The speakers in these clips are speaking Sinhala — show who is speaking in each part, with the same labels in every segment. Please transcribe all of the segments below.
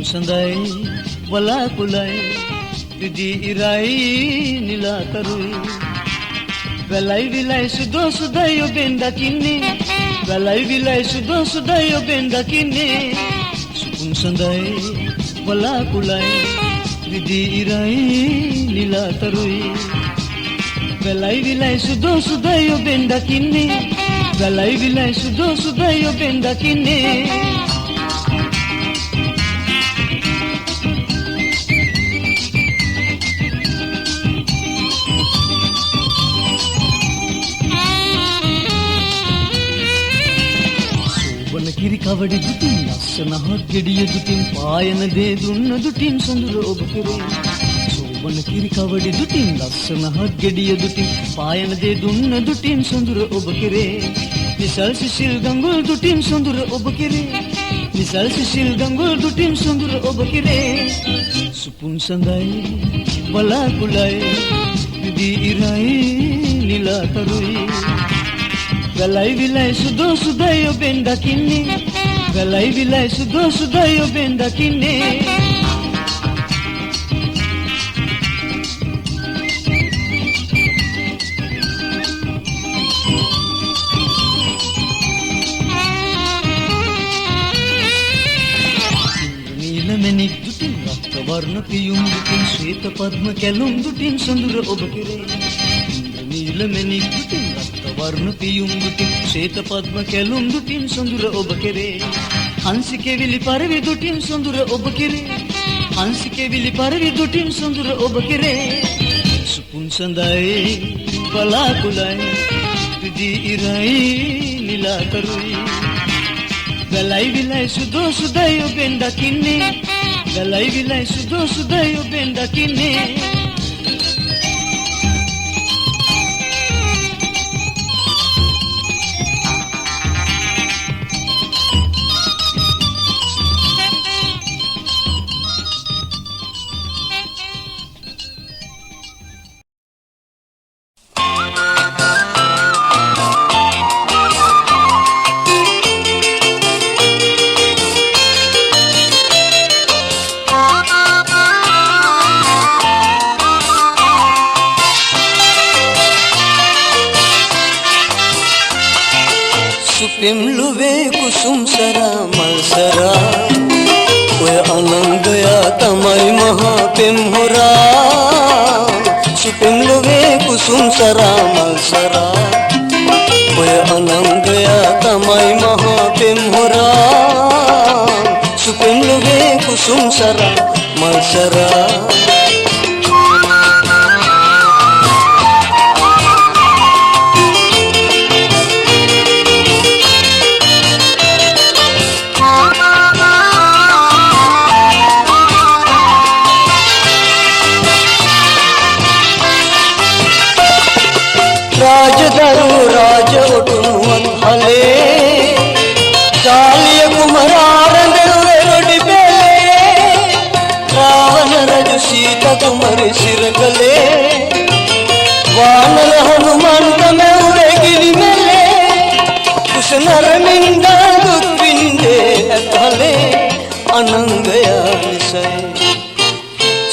Speaker 1: සඳයි වලාකුලයි විදී ඉරයි නිලාතරුයි වැලයි විලයි සුදෝ සුදයි ඔබෙන් දකින්නේ වැලයි විලයි සුදෝ සුදයි ඔබෙන් දකින්නේ සුකුන් සඳයි වලාකුලයි විදී ඉරයි නිලාතරුයි වැලයි විලයි සුදෝ සුදයි ඔබෙන් දකින්නේ වැලයි විලයි සුදෝ සුදයි ඔබෙන් දකින්නේ කිරි කවඩි දුටින් ලස්සන හත් ගෙඩිය දුටින් පායන දේ දුන්න දුටින් සොඳුර ඔබ කෙරේ සෝබන කිරි කවඩි දුටින් ලස්සන හත් ගෙඩිය දුටින් පායන දේ දුන්න දුටින් සොඳුර ඔබ කෙරේ නිසල් සිසිල් ගඟුල් දුටින් සොඳුර ඔබ කෙරේ නිසල් සිසිල් ගඟුල් දුටින් සොඳුර ඔබ කෙරේ සුපුන් සඳයි වලාකුලයි විදී ඉරයි නිලාතරුයි වැලයි විලයි සුදෝ සුදයි ඔබෙන් දකින්නේ වැලයි විලයි සුදෝ සුදයි ඔබෙන් දකින්නේ නීලමණික් දුටින් රක්ත වර්ණ පියුම් දුටින් ශ්වේත පද්ම කැලුම් දුටින් සොඳුර ඔබ කෙරේ නීලමණික් දුටින් වර්ණ පියුම් දුටින් ශ්වේත පද්ම කැලුම් දුටින් සොඳුර ඔබ කෙරේ හංසිකේ විලි පරවි දුටින් සොඳුර ඔබ කෙරේ හංසිකේ විලි පරවි දුටින් සොඳුර ඔබ කෙරේ සුපුන් සඳයි වලාකුලයි විදී ඉරයි නිලාතරුයි වැලයි විලයි සුදෝ සුදයි ඔබෙන් දකින්නේ වැලයි විලයි සුදෝ සුදයි ඔබෙන් දකින්නේ
Speaker 2: පිම්ලුවේ කුසුම් සරා මල් සරා ඔය අනංගයා තමයි මහා පෙම් හොරා සුපිම්ලුවේ කුසුම් සරා මල් සරා ඔය අනංගයා තමයි මහා පෙම් හොරා සුපිම්ලුවේ කුසුම් සරා මල් සරා राजधरु राज उठुनुवन हले कालिय कुमरारंद वेरोडी बेले रावण रज सीता तुम्हारे सिर गले वानर हनुमान तमे उरे गिरी मेले उस नर मिंदा दुख बिंदे हले अनंगया निसय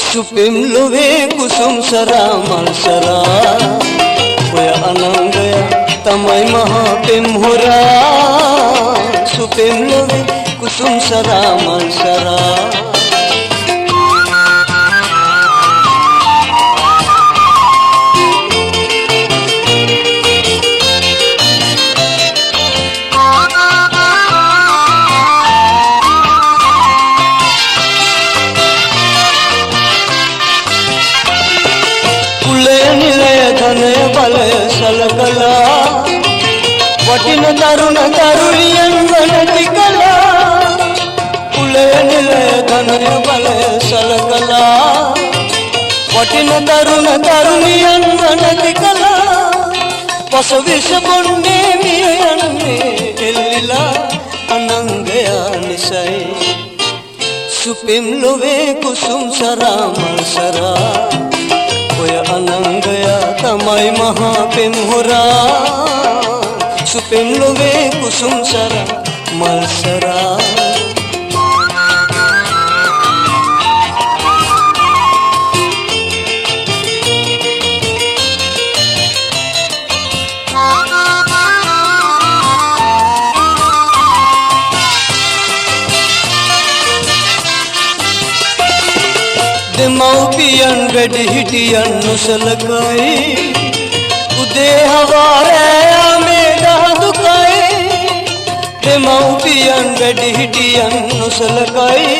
Speaker 2: सुपिमलुवे कुसुम सरा मल सरा ඔය අනංගයා තමයි මහා පෙම් හොරා සුපෙම් ලොවේ කුසුම් සරා මල් සරා सलकला वटिन तरुण तरुणियन वनति कला कुलय निलय धनय बलय सलकला वटिन तरुण तरुणियन वनति कला पस विष बोन्ने मियन्ने एल्लिला अनंगया निसय सुपिम लोवे कुसुम सरा मल सरा ඔය අනංගයා තමයි මහා පෙම් හොරා සුපෙම් ලොවේ කුසුම් සරා මල් සරා දෙමව්පියන් වැඩිහිටියන් නොසලකයි උදේ හවාරෑ මේ දහදුකයි දෙමව්පියන් වැඩිහිටියන් නොසලකයි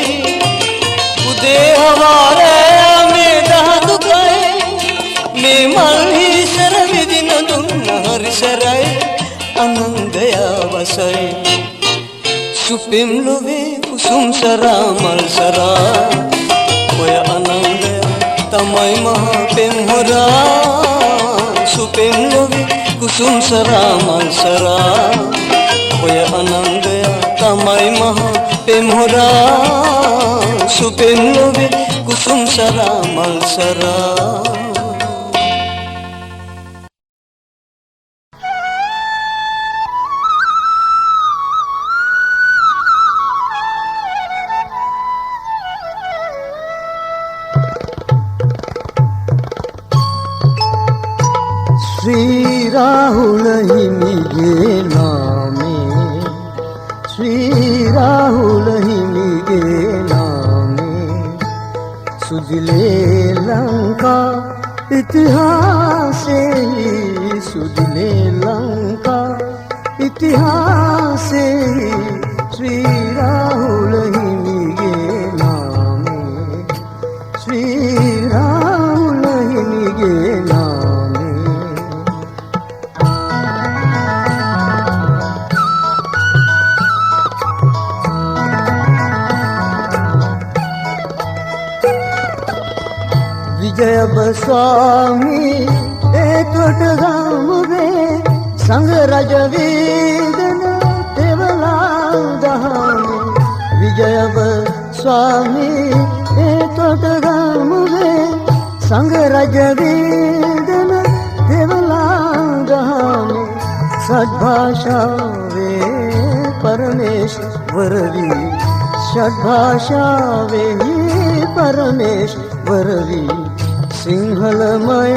Speaker 2: උදේ හවාරෑ මේ දහදුකයි මේ මල්හි සර විදින දුන්න හරි සරයි අනංගයා වසයි සුපිම් ලොවේ කුසුම් සරා මල් සරා ඔය අනංගයා තමයි මහා පෙම්හොරා සුපිම් ලොවේ කුසුම් සරා මල් සරා ඔය අනංගයා තමයි මහා පෙම්හොරා සුපිම් ලොවේ කුසුම් සරා මල් සරා
Speaker 1: श्री राहुल हिमिगे नामे श्री राहुल हिमिगे नामे सुदिले लंका इतिहासे सुदिले लंका इतिहासे श्री राहुल हिमिगे नामे श्री राहुल हिमिगे नामे जब स्वामी एकट गामुवे संग रज वेदन तेवला दहाने विजयब स्वामी एकट गामुवे संग रज वेदन तेवला दहाने सद्भाषा वे परमेश्वरवी सद्भाषा वे परमेश्वरवी सिंहलमय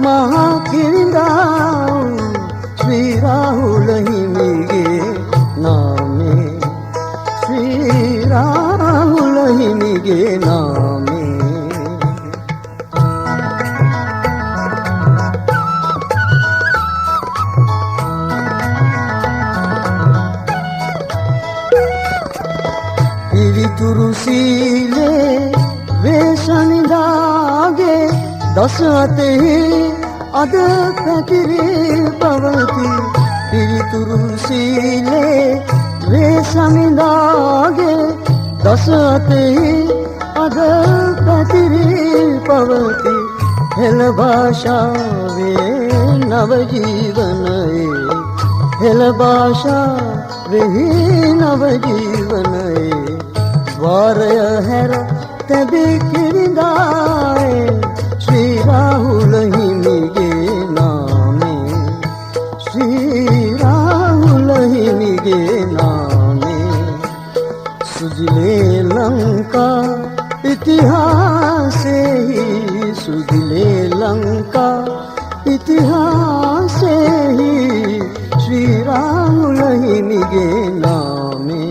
Speaker 1: महाकिरिंदा श्री राहुल हिमिगे नामे श्री राहुल हिमिगे नामे तुरुसीले वे शनिदागे दस अते अद पैकिरी पवती तिरी तुरुसीले वे शनिदागे दस अते अद पैकिरी पवती हेल भाषा वे नवजीवन हेल भाषा वे नवजीवन वारय हैर तबे किरदाए श्री राहुल हिमिगे नामे श्री राहुल हिमिगे नामे सुजले लंका इतिहासे ही सुजले लंका इतिहासे ही श्री राहुल हिमिगे नामे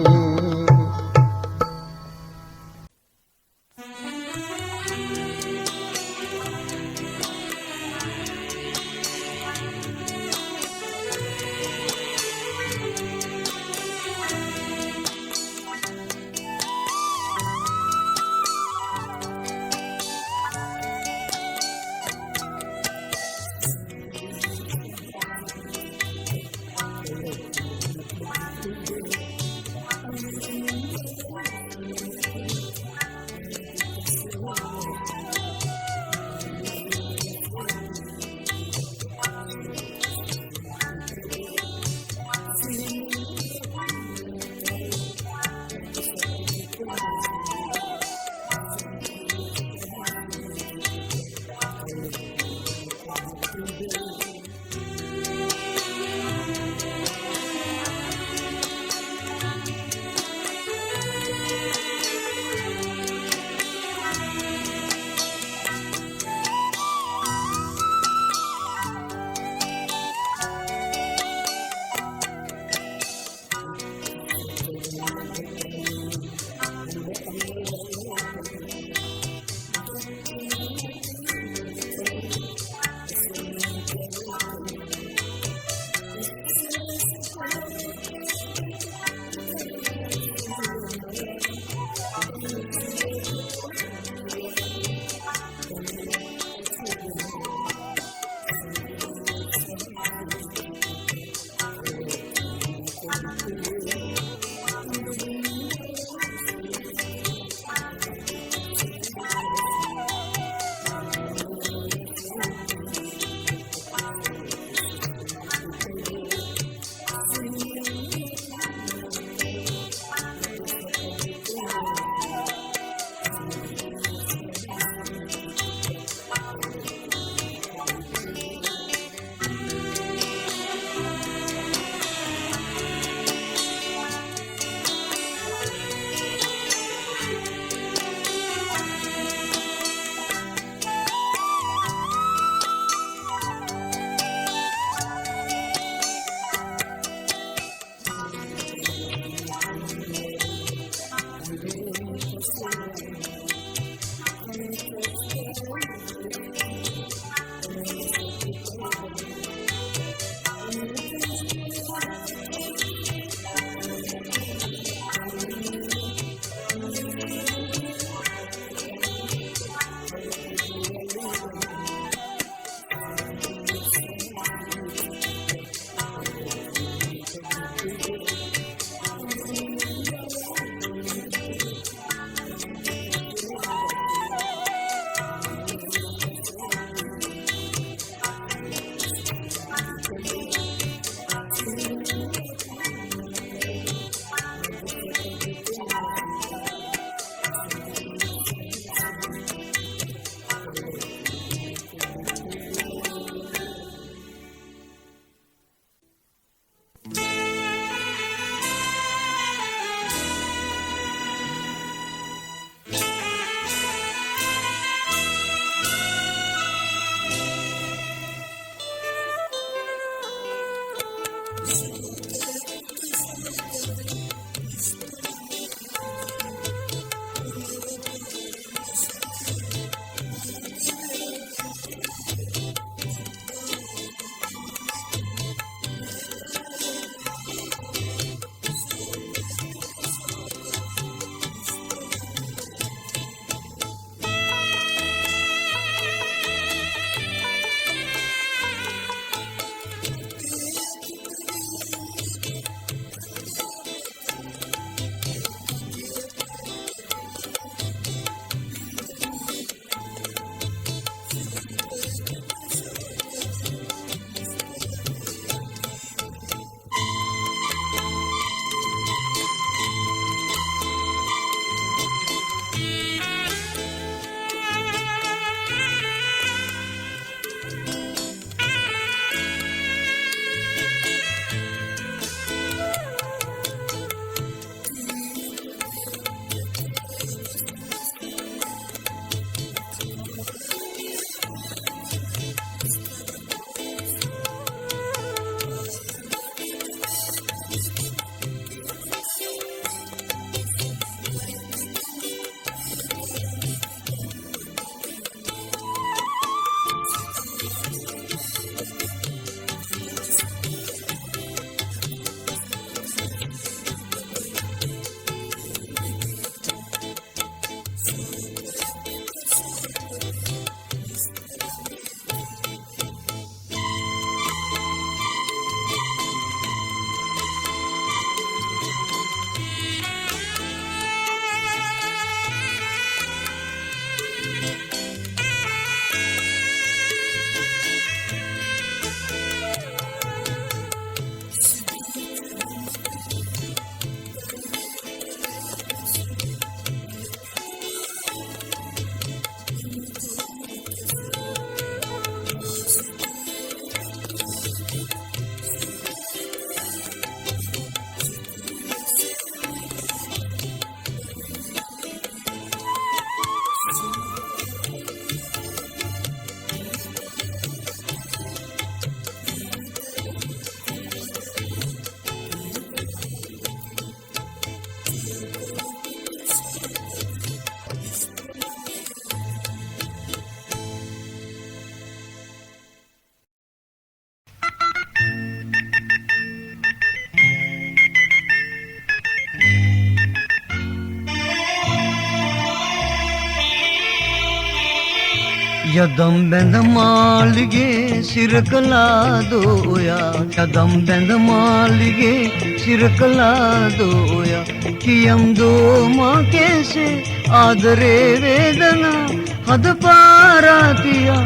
Speaker 1: යදම් බැඳ මාලිගේ සිර කළා දෝයා යදම් බැඳ මාලිගේ සිර කළා දෝයා කියම් දෝ මා कैसे ආදරේ වේදනා හද පාරාතියා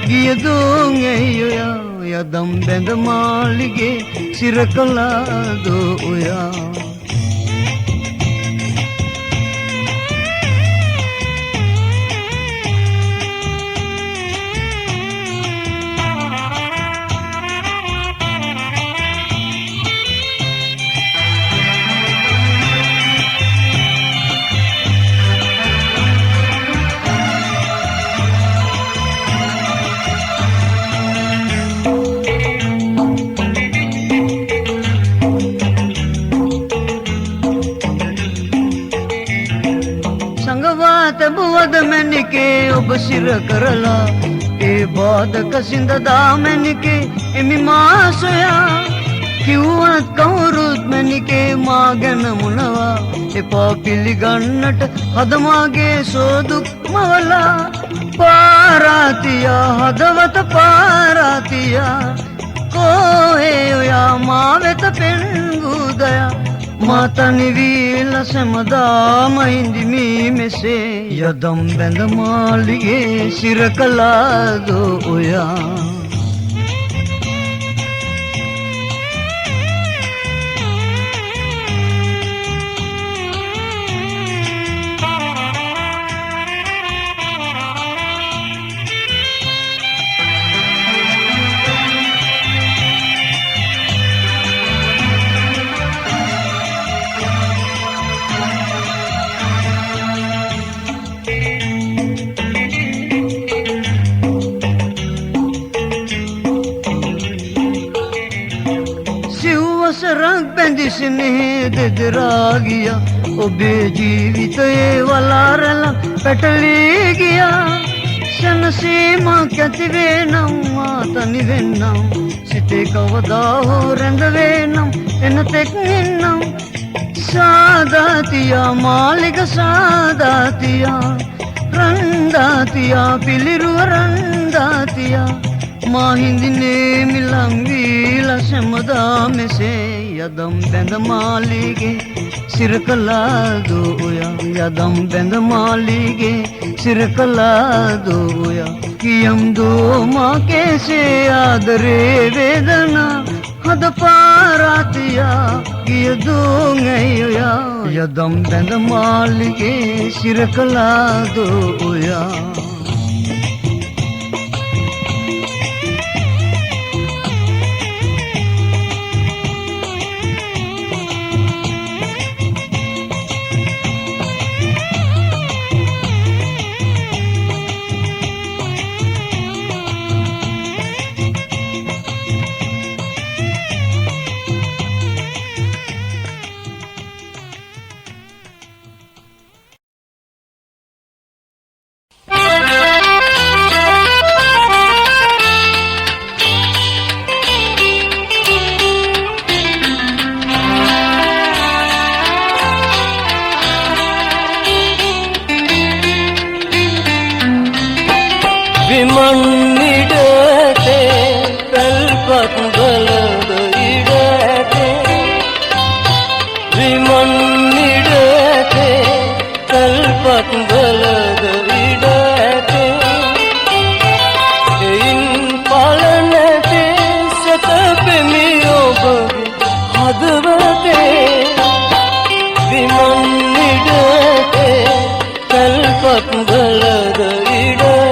Speaker 1: ගිය දෝංගයයා යදම් බැඳ මාලිගේ සිර කළා දෝයා बुवद मैनिके ඔබ සිර කරලා ඒ බාධක සිඳදා මැනිකේ එමි මා සොයා කිව්වත් කවුරුත් මැනිකේ මා ගැන මොනවා එපා පිළිගන්නට හදමාගේ සෝදුක් මවලා පාරාතියා හදවත පාරාතියා කොහේ ඔයා මා වෙත පෙන්වූදයා මාතනි වීල සමදාම හිඳිමි මෙසේ යදම් බැඳ මාලිගේ සිර කළා දෝයා සිව්වසරක් බැඳි ස්නේහය දෙදරා ගියා ඔබේ ජීවිතයේ වලාරලක් පැටලී ගියා සනසීමක් ඇති වේ නම් මා තනි වෙන්නම් සිතේ කවදා හෝ රැඳ වේනම් එනතෙක් නින්නම් සාදාතියා මාලික සාදාතියා රන්දාතියා පිළිරුව රන්දාතියා මා හිඳිනේ මිලං වීලා සැමදා මෙසේ යදම් බැඳ මාලිගේ සිරකලාදෝ ඔයා යදම් බැඳ මාලිගේ සිරකලාදෝ ඔයා කියම් දෝ මා කේසේ ආදරේ වේදනා හද පාරාතියා කිය දෝංගයි ඔයා යදම් බැඳ මාලිගේ සිරකලාදෝ ඔයා
Speaker 2: විමන් නිඩතේ පැල්පත් බලද ඉඩතේ විමන් නිඩතේ පැල්පත් බලද ඉඩතේ එයින් පලනතේ සතපෙමි ඔබගේ හදවතේ විමන් නිඩතේ පැල්පත් බලද ඉඩතේ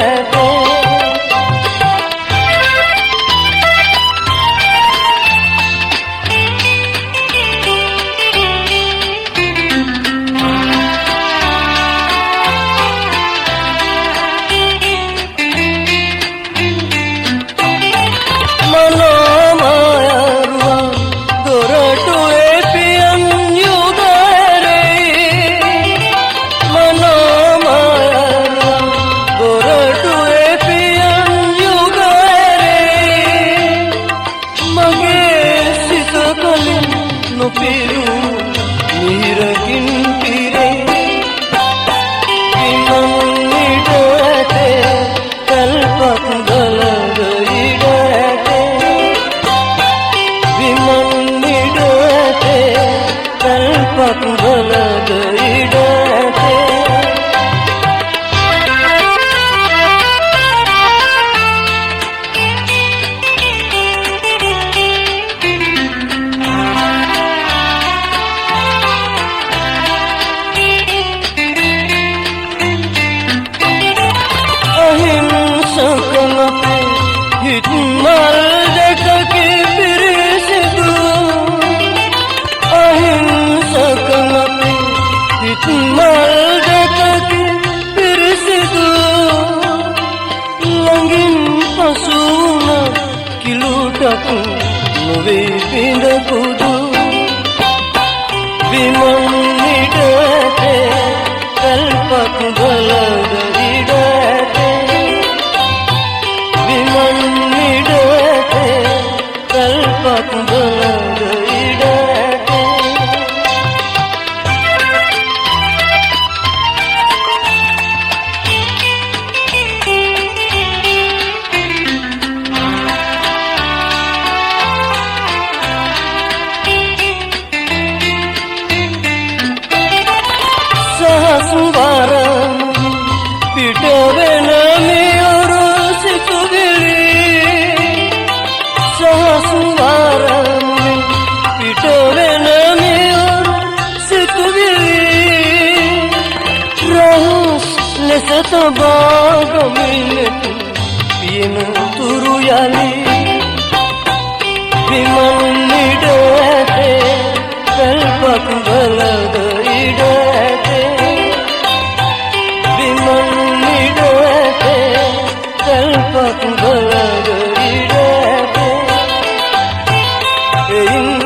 Speaker 2: In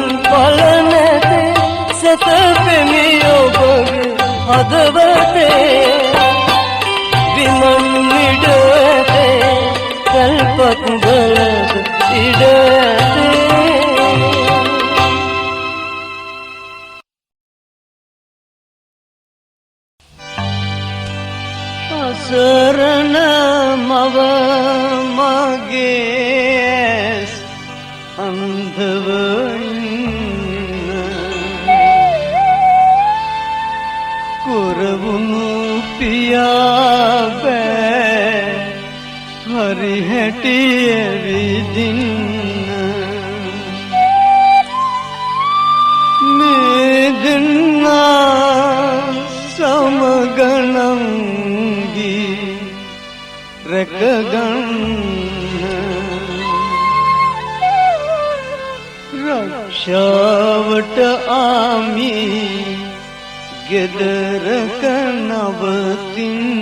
Speaker 2: හදවතේ විමන් නිඩතේ කල්පත් ගලද ඉඩතේ අසරණ මව මගේ ඇස් අන්ධව කුරවුණු පියා බෑ හරි හැටිය විදින්න මේ දෙන්නා සමගනංගි රැකගන්න රක්ෂාවට ආමි ගෙදරක නවතින්න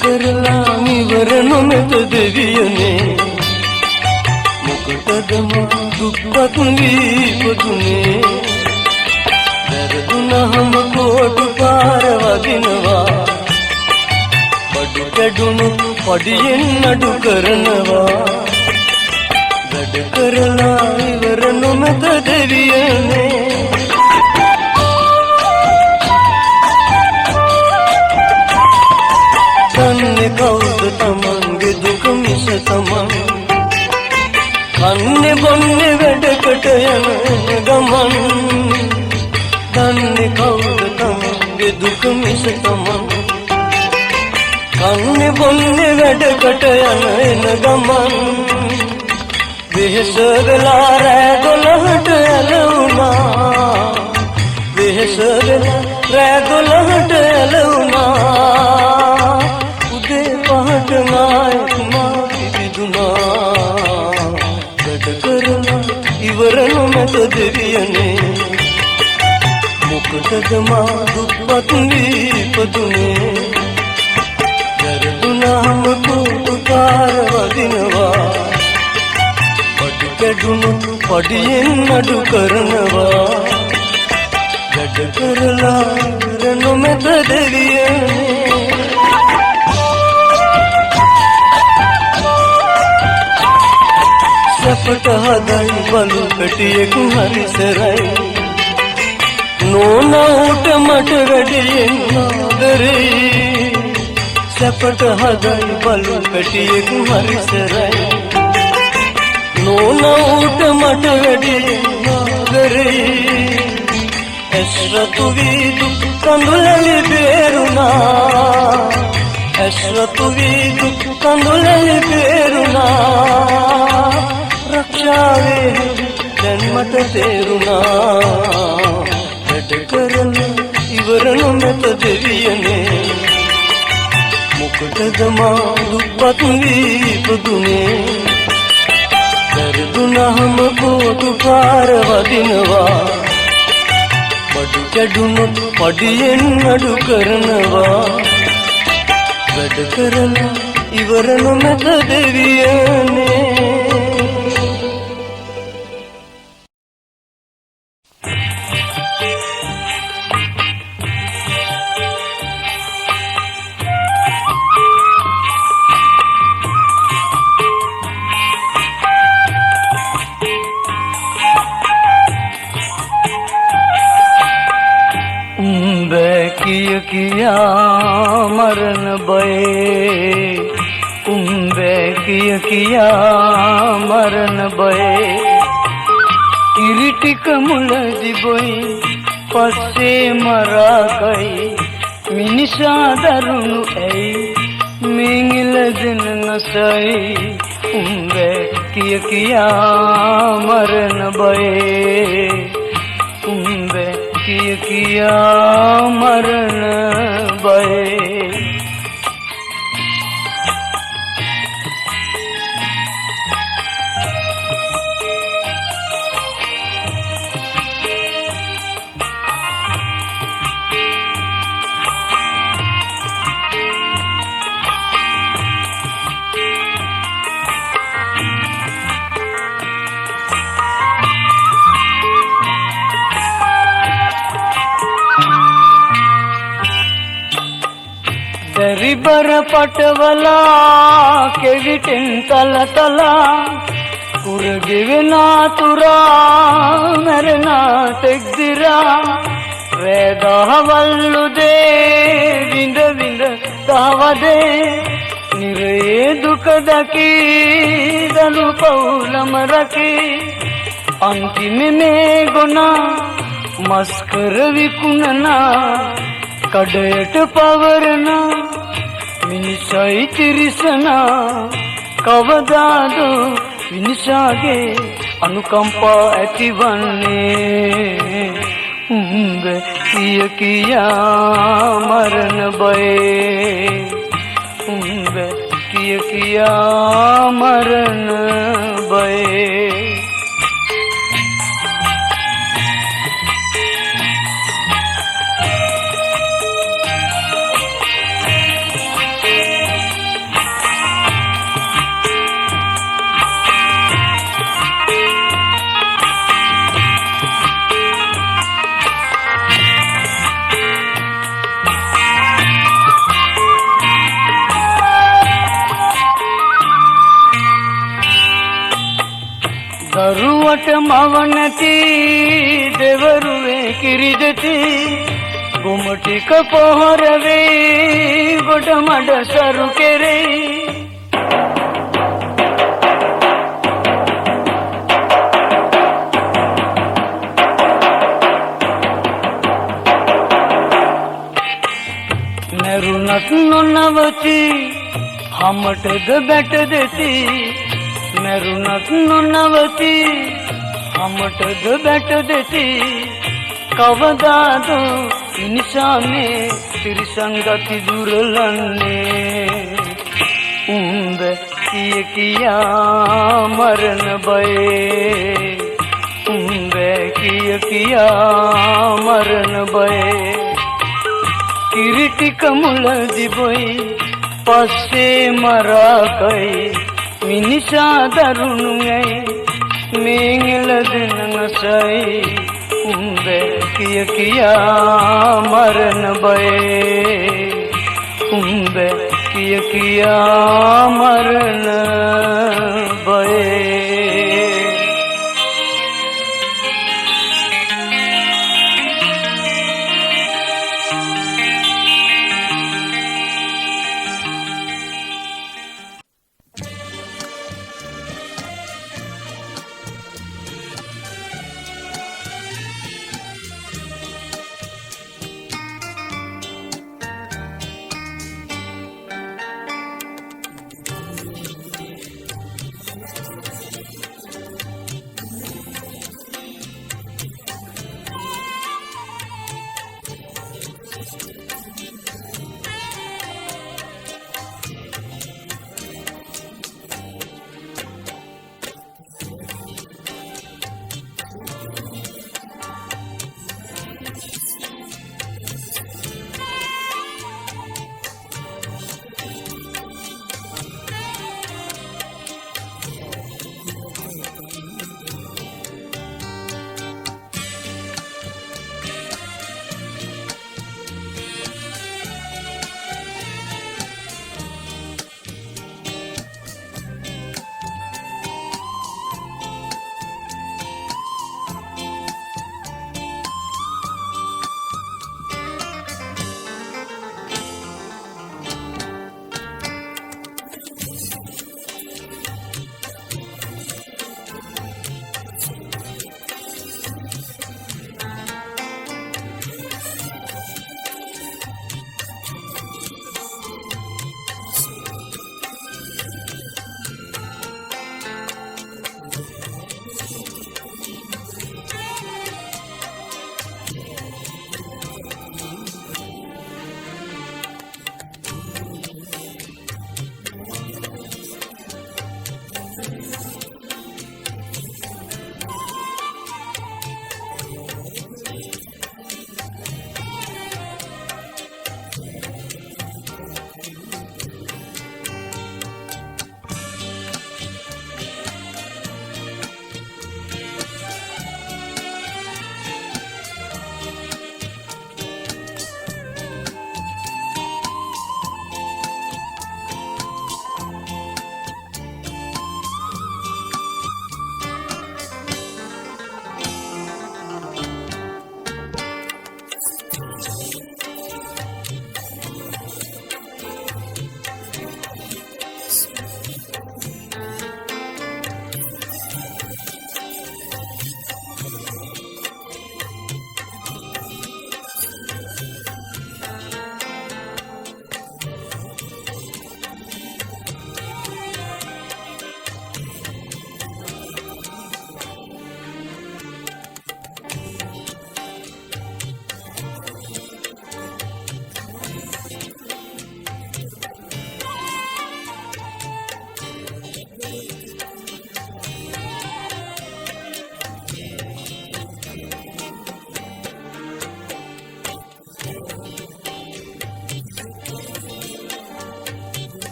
Speaker 2: කරලා ඉවර නොමැත දෙවියනේ මොකටද මා දුක්පත් වී පුදුනේ වැරදුනහම කොටු පාර වදිනවා බඩු කැඩුණු පඩියෙන් නඩු කරනවා වැඩ කරලා ඉවර නොමැත දෙවියනේ කන්නේ කවුද තමන්ගේ දුක මිස තමන් කන්නේ බොන්නේ වැඩකට යන ගමන් දන්නේ කවුද තමන්ගේ දුක මිස තමන් කන්නේ බොන්නේ වැඩකට යන ගමන් වෙහෙස වෙලා රෑ 12ට ඇලුනා වෙහෙස වෙලා රෑ 12ට ඇලුනා පහට නායක මා පිදුනා වැඩ කරලා ඉවර නොමැත දෙවියනේ මොකටද මා දුක්පත් වී ඉපදුනේ වැරදුනහම කුතුකාර වදිනවා බඩු කැඩුණු පඩියෙන් නඩු කරනවා වැඩ කරලා ඉවර නොමැත දෙවියනේ සපට හදයි බලු පැටියෙක් හරිසරයි නෝනවට මට වැඩියෙන් ආදරේ සපට හදයි බලු පැටියෙක් හරිසරයි නෝනවට මට වැඩියෙන් ආදරේ ඇස්රතු වී දුක් කඳුලලි බේරුණා ඇස්රතු වී දුක් කඳුලලි බේරුණා රක්ෂාවේ දැන් මට තේරුණා වැඩ කරලා ඉවර නොමැත දෙවියනේ මොකටද මා දුක්පත් වී ඉපදුනේ වැරදුනහම කොටු පාර වදිනවා බඩු කැඩුණොත් පඩියෙන් නඩු කරනවා වැඩ කරලා ඉවර නොමැත දෙවියනේ किया मरन बये उम्बे किया मरन बये इरिटिक मुलदि बोई पस्से मरा गई मिनिसा दरुनु ऐ मिंगिल दिन नसई उम्बे किया मरन बये उम्बे किया मरन बये
Speaker 1: සැරිබර පටවලා කෙවිටෙන් තල තලා කුරගෙවෙනා තුරා මැරෙනා තෙක්දිරා රෑදහවල්ලුදේ විඳ විඳ දහවදේ නිරයේ දුක දකී දනු පවුලම රකී අන්තිමේ මේ ගොනා මස්කර විකුණනා කඩයට පවරනා මිනිසයි තිරිසනා කවදාද මිනිසාගේ අනුකම්පා ඇතිවන්නේ උඹ කිය කියා මරණ බයේ උඹ කිය කියා මරණ බයේ දරුවට මව නැති දෙවරුවේ කිරි දෙති ගොම ටික පොහොර වෙයි ගොඩ මඩ සරු කෙරෙයි නැරුණත් නොනවති හමටද බැට දෙති මැරුණත් නොනවති හමටද බැට දෙති කවදාද මිනිසා මේ තිරිසන් ගති දුරලන්නේ උඹ කිය කියා මරණ බයේ උඹ කිය කියා මරණ බයේ කිරිටික මුලදි බොයි පස්සේ මරාකයි මිනිසා දරුණුයි මේංගල දෙනනසයි උඹ කිය කියා මරණ බයේ උඹ කිය කියා මරණ බයේ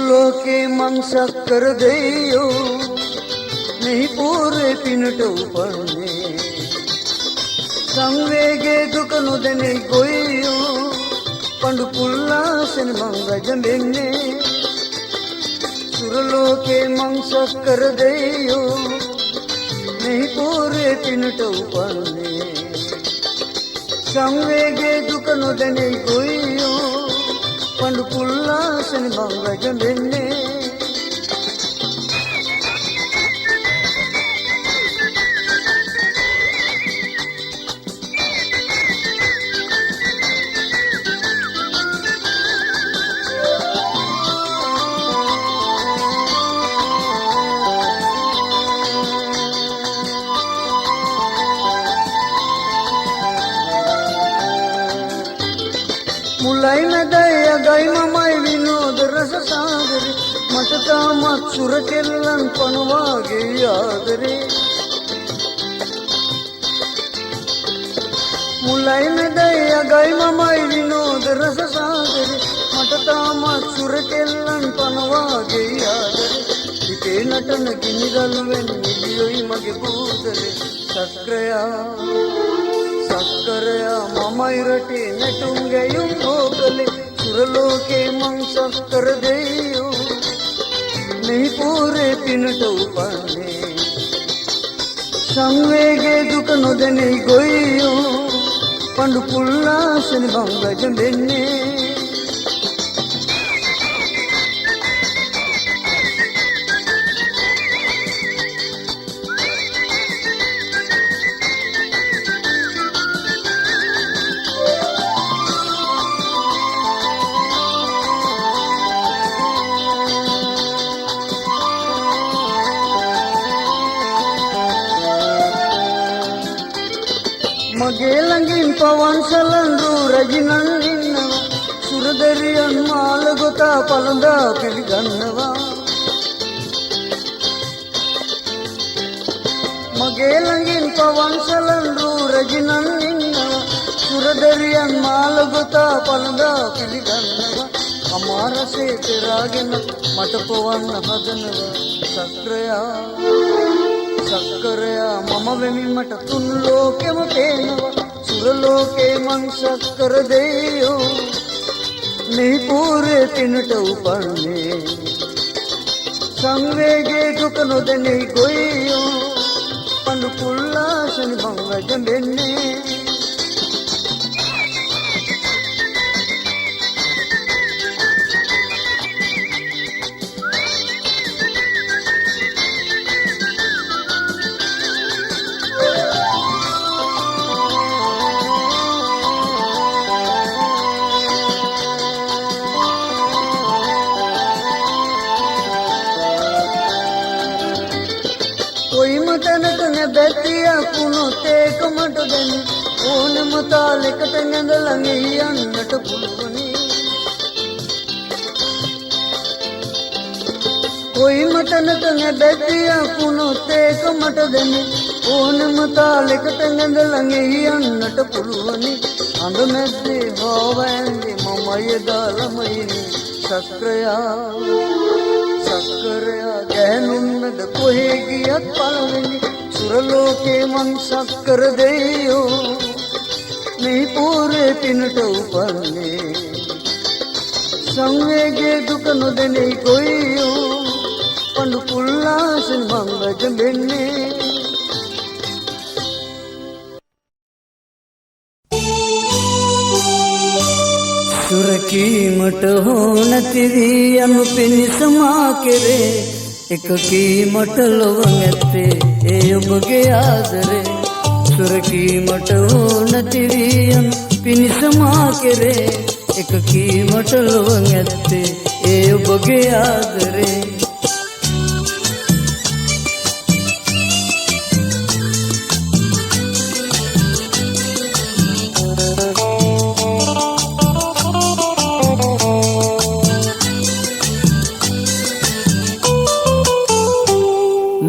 Speaker 1: සුරලෝකේ මං සක්කර දෙයෝ මෙහි පූර්වේ පිනට උපන්නේ සංවේගේ දුක නොදැනේ ගොයියෝ පඬු පුල්ලාසෙන මං රජඹෙන්නේ සුරලෝකේ මං සක්කර දෙයෝ මෙහි පූර්වේ පිනට උපන්නේ සංවේගේ දුක නොදැනේ ගොයියෝ පඬු පුල්ලාසෙන මං රජඹෙන්නේ මුලයි මැදයි අගයි මමයි විනෝද රස සාගරේ මට තාමත් සුර කෙල්ලන් පනවාගේ ආදරේ මුලයි මැදයි අගයි මමයි විනෝද රස සාගරේ මට තාමත් සුර කෙල්ලන් පනවාගේ ආදරේ හිතේ නටන ගිනිදළුවෙන් නිලියොයි මගේ බූදලේ සක්කරයා මමයි රටේ නැටුම් ගැයුම් ඕකලේ සුරලෝකේ මං සක්කර දෙයෝ මෙහි පූර්වේ පිනට උපන්නේ සංවේගේ දුක නොදැනේ ගොයියෝ පඬු පුල්ලාසෙන මං රජඹෙන්නේ මගේ ළඟින් පවන් සලන්දු රජිනන් ඉන්නවා සුරදරියන් මාල ගොතා පළඳා පිළිගන්නවා මගේ ළඟින් පවන් සලන්දු රජිනන් ඉන්නවා සුරදරියන් මාල ගොතා පළඳා පිළිගන්නවා අමාරසේ පෙරාගෙන මට පොවන්න හදනවා සක්කරයා මම වෙමි මට තුන් ලෝකෙම පේනවා සුරලෝකේ මං සක්කර දෙයෝ මෙහි පූර්වේ පිනට උපන්නේ සංවේගේ දුක නොදැනේ ගොයියෝ පඬු පුල්ලාසෙන මං රජඹෙන්නේ කොයිම තැනක නැබැතියක් වුණොත් ඒක මට දැන ඕනම තාලෙකට නැඳලා යන්නට පුළුවනි කොයිම තැනක නැබැතියක් වුණොත් ඒක මට දැන ඕනම තාලෙකට නැඳලා යන්නට පුළුවනි අඳ මැද්දේ හොවැන්නේ මමය දාලමයිනි සක්කරයා ගෑනුන්නද කොහේ ගියත් පළවෙනි සුරලෝකේ මං සක්කර දෙයෝ මෙහි පූර්වේ පිනට උපන්නේ සංවේගේ දුක නොදැනේ ගොයියෝ පඬු පුල්ලාසෙන මං රජඹෙන්නේ සුරකීමට හෝනති වී යනු පිණිස මා කෙරේ එකකීමට ලොව නැත්තේ ඒ ඔබගේ ආදරේ සුරකීමට හෝනති වී යනු පිණිස මා කෙරේ එකකීමට ලොව නැත්තේ ඒ ඔබගේ ආදරේ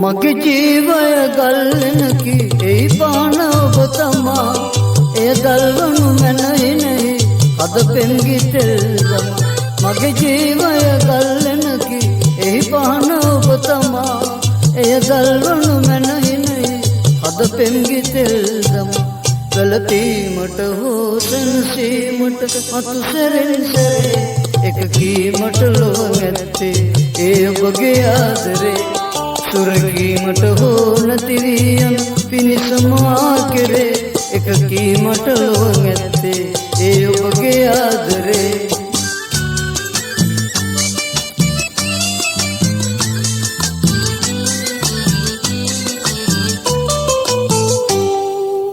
Speaker 1: මගේ ජීවය ගල්ලනකි ඒ පාන ඔබ තමා එය ගල්වනු මැනයි නෙහි අද පෙම්ගි තෙල්ගම මගේ ජීවය ගල්ලනකි එහි පහන ඔබ තමා එය ගල්වනු මැනහිනයි අද පෙම්ගි තෙල්දම වැළපීමට හෝ සැනසීමට මතු සැරෙන් සැරේ එක කීමට ලොව නැත්තේ ඒ ඔබගේ ආදරේ සුරකීමට හෝ නැතිවී යන පිණිසම ආ කෙරේ එක කීමට ලොව නැත්තේ ඒ ඔබගේ ආදරේ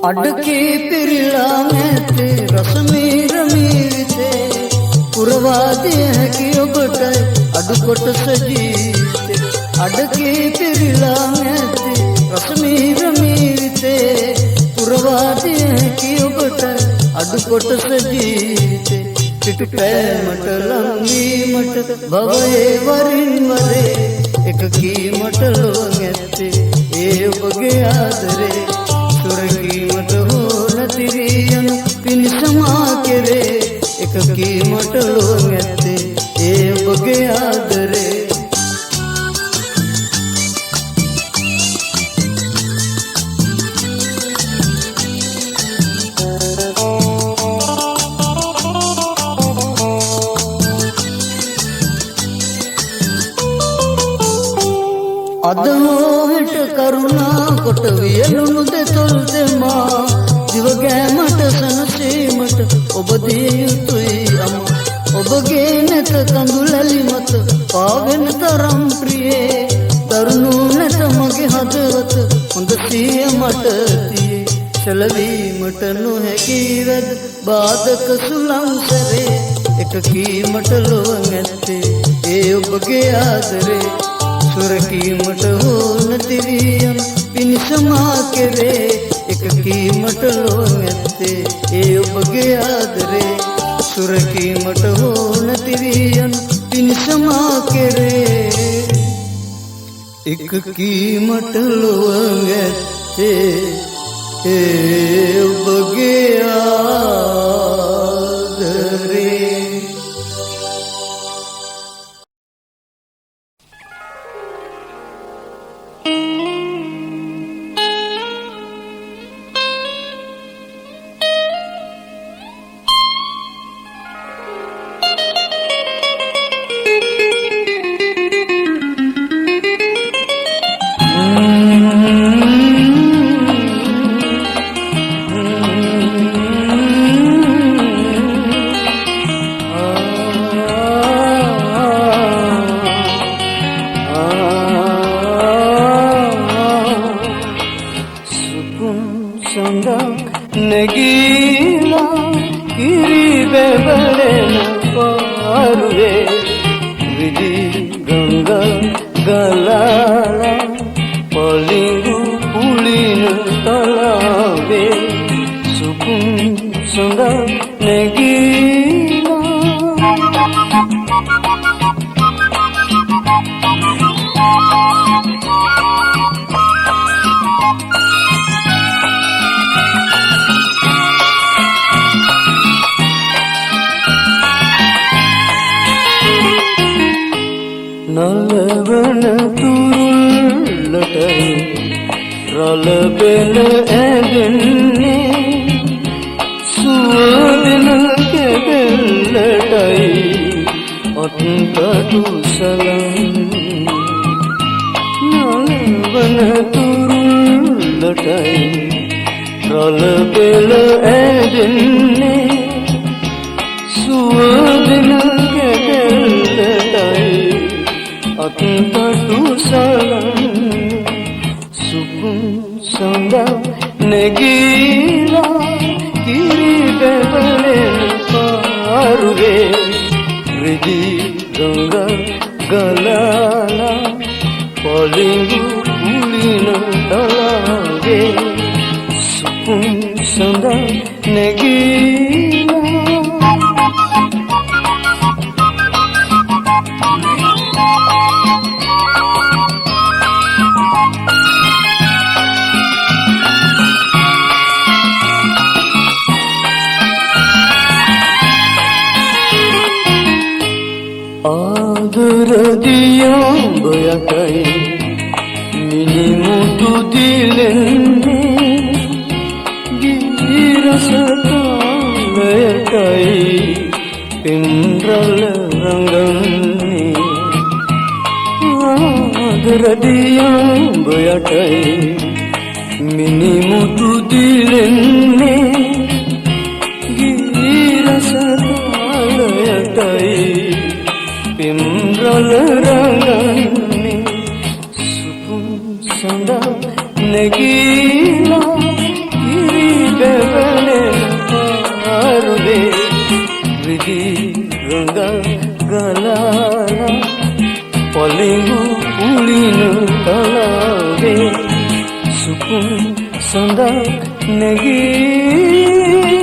Speaker 1: අඩකේ පිරිලා නැත්තේ රසමීර මීවිතේ පුරවාදිය හැකි ඔබටයි අඩු කොටස ජීවිතේ අඩකේ පිරිලා නැත්තේ රසමීර මීවිතේ පුරවාදිය හැකි ඔබටයි අඩු කොටස ජීවිතේ පිටු පෑමට ලංවීමට භවයේ වරින් වරේ එක කීමට ලොව නැත්තේ ඒ ඔබගේ ආදරේ සුරකීමට හෝ නැතිවී යන පිණිසම ආ කෙරේ එක කීමට ලොව නැත්තේ ඒ ඔබගේ ආදරේ අද හෝහෙට කරුණා කොට වියලුණු දෙතොල් දෙමා දිවගෑමට සනසීමට ඔබ දිය යුතුයි අමා ඔබගේ නැත කඳුලැලි මත පාවෙන තරම් ප්‍රියේ දරුණු නැත මගේ හදවත හොඳ සිය මට තියේ සැලවීමට නොහැකි වැද බාධක සුලංසරේ එක කීමට ලොව නැත්තේ ඒ ඔබගේ ආදරේ සුරකීමට හෝ නැතිවී යන පිණිසම ආ කෙරේ එක කීමට ලොව නැත්තේ ඒ ඔබගේ ආදරේ සුරකීමට හෝ නැතිවී යන පිණිසම ආ කෙරේ එක කීමට ලොව නැත්තේ ඒ ඔබගේ ආදරේ
Speaker 2: නලවන තුරුල්ලටයි රලබෙල ඇදෙන්නේ සුවදෙන කෙබෙල්ලටයි අත්කටු සලන් නලවන තුරුල්ලටයි රලබෙල ඇදෙන්නේ සුවදෙන කෙබෙල්ලටයි අත්කටු සලන් සුකුම් සඳා නැගීලා කිරිබැවලෙන පාරුවේ රිදී ගංග ගලාලා පොලිඟු කුලින තලාවේ සුකුම් සඳා නැගීලා
Speaker 1: දියඹයටයි මිනිමුතු දිලෙන්නේ ගිරසකාලයටයි පින්රල රඟන්නේ ආදර දියඹයටයි මිනිමුතු දිලෙන්නේ ගිරසකාලයටයි පින්රල රඟන්නේ සුකුම් සඳා නැගීලා කිරිබැවනේ පාරුවේ විදි රඟ ගලාලා පොලිඟු උලින තලාවේ සුකුම් සඳා නැගී